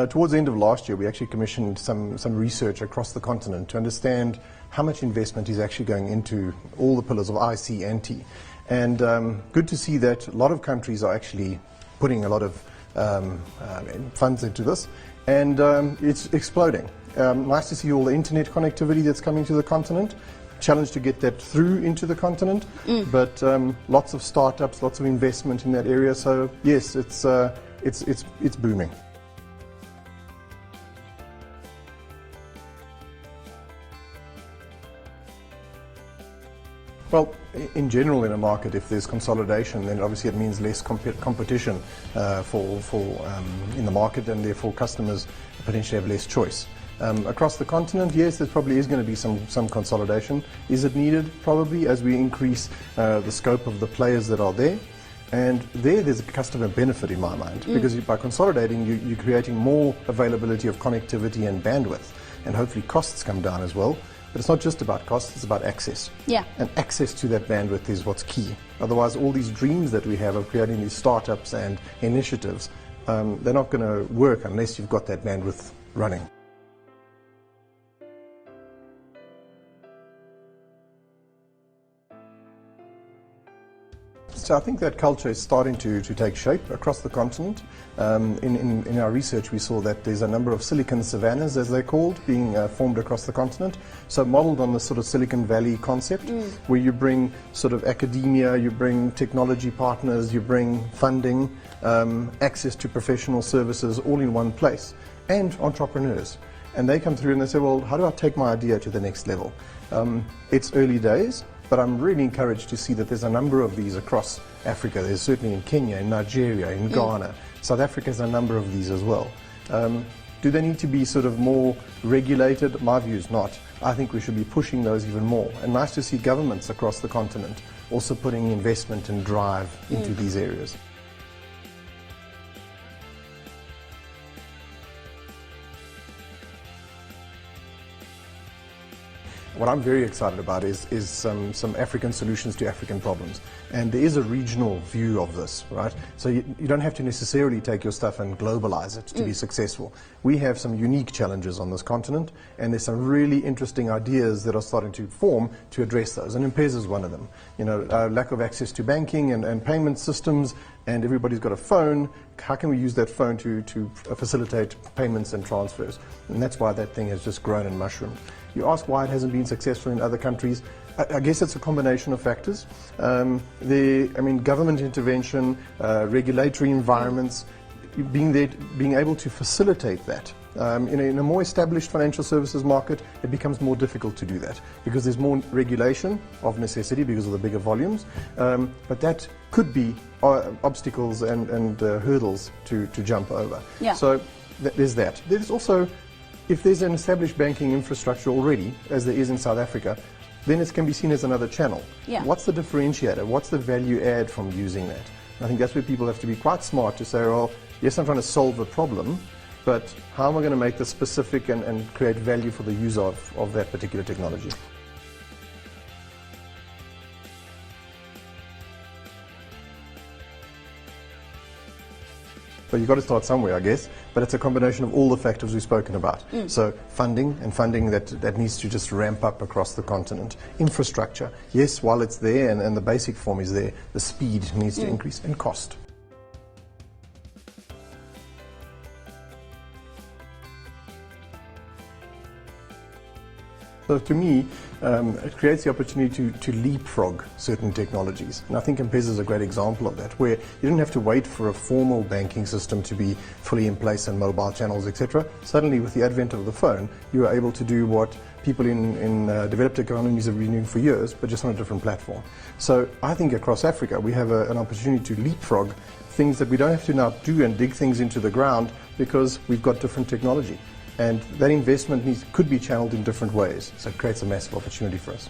Towards the end of last year, we actually commissioned some research across the continent to understand how much investment is actually going into all the pillars of IC and T. And good to see that a lot of countries are actually putting a lot of funds into this, and it's exploding. Nice to see all the internet connectivity that's coming to the continent. Challenge to get that through into the continent, but lots of startups, lots of investment in that area. So yes, it's booming. Well, in general, in a market, if there's consolidation, then obviously it means less competition in the market, and therefore customers potentially have less choice. Across the continent, yes, there probably is going to be some consolidation. Is it needed? Probably, as we increase the scope of the players that are there. And there's a customer benefit in my mind, because by consolidating, you're creating more availability of connectivity and bandwidth, and hopefully costs come down as well. But it's not just about cost, it's about access. Yeah. And access to that bandwidth is what's key. Otherwise, all these dreams that we have of creating these startups and initiatives, they're not going to work unless you've got that bandwidth running. So I think that culture is starting to take shape across the continent. In our research, we saw that there's a number of silicon Savannahs, as they're called, being formed across the continent. So modeled on the sort of Silicon Valley concept, where you bring sort of academia, you bring technology partners, you bring funding, access to professional services all in one place, and entrepreneurs. And they come through and they say, well, how do I take my idea to the next level? It's early days, but I'm really encouraged to see that there's a number of these across Africa. There's certainly in Kenya, in Nigeria, in Ghana. South Africa has a number of these as well. Do they need to be sort of more regulated? My view is not. I think we should be pushing those even more. And nice to see governments across the continent also putting investment and drive into these areas. What I'm very excited about is some African solutions to African problems. And there is a regional view of this, right? So you don't have to necessarily take your stuff and globalize it to be successful. We have some unique challenges on this continent, and there's some really interesting ideas that are starting to form to address those. And M-Pesa is one of them. You know, lack of access to banking and payment systems, and everybody's got a phone. How can we use that phone to facilitate payments and transfers? And that's why that thing has just grown and mushroomed. You ask why it hasn't been successful in other countries. I guess it's a combination of factors. Government intervention, regulatory environments, being able to facilitate that. In a more established financial services market, it becomes more difficult to do that because there's more regulation of necessity because of the bigger volumes. But that could be obstacles and hurdles to jump over. Yeah. So there's that. There's also, if there's an established banking infrastructure already, as there is in South Africa, then it can be seen as another channel. Yeah. What's the differentiator? What's the value add from using that? I think that's where people have to be quite smart to say, well, yes, I'm trying to solve a problem, but how am I going to make this specific and create value for the user of that particular technology? But you've got to start somewhere, I guess, but it's a combination of all the factors we've spoken about. So funding that needs to just ramp up across the continent. Infrastructure, yes, while it's there and the basic form is there, the speed needs to increase, and cost. So to me, it creates the opportunity to leapfrog certain technologies. And I think M-Pesa is a great example of that, where you don't have to wait for a formal banking system to be fully in place and mobile channels, etc. Suddenly, with the advent of the phone, you are able to do what people in developed economies have been doing for years, but just on a different platform. So I think across Africa, we have an opportunity to leapfrog things that we don't have to now do and dig things into the ground because we've got different technology. And that investment could be channeled in different ways, so it creates a massive opportunity for us.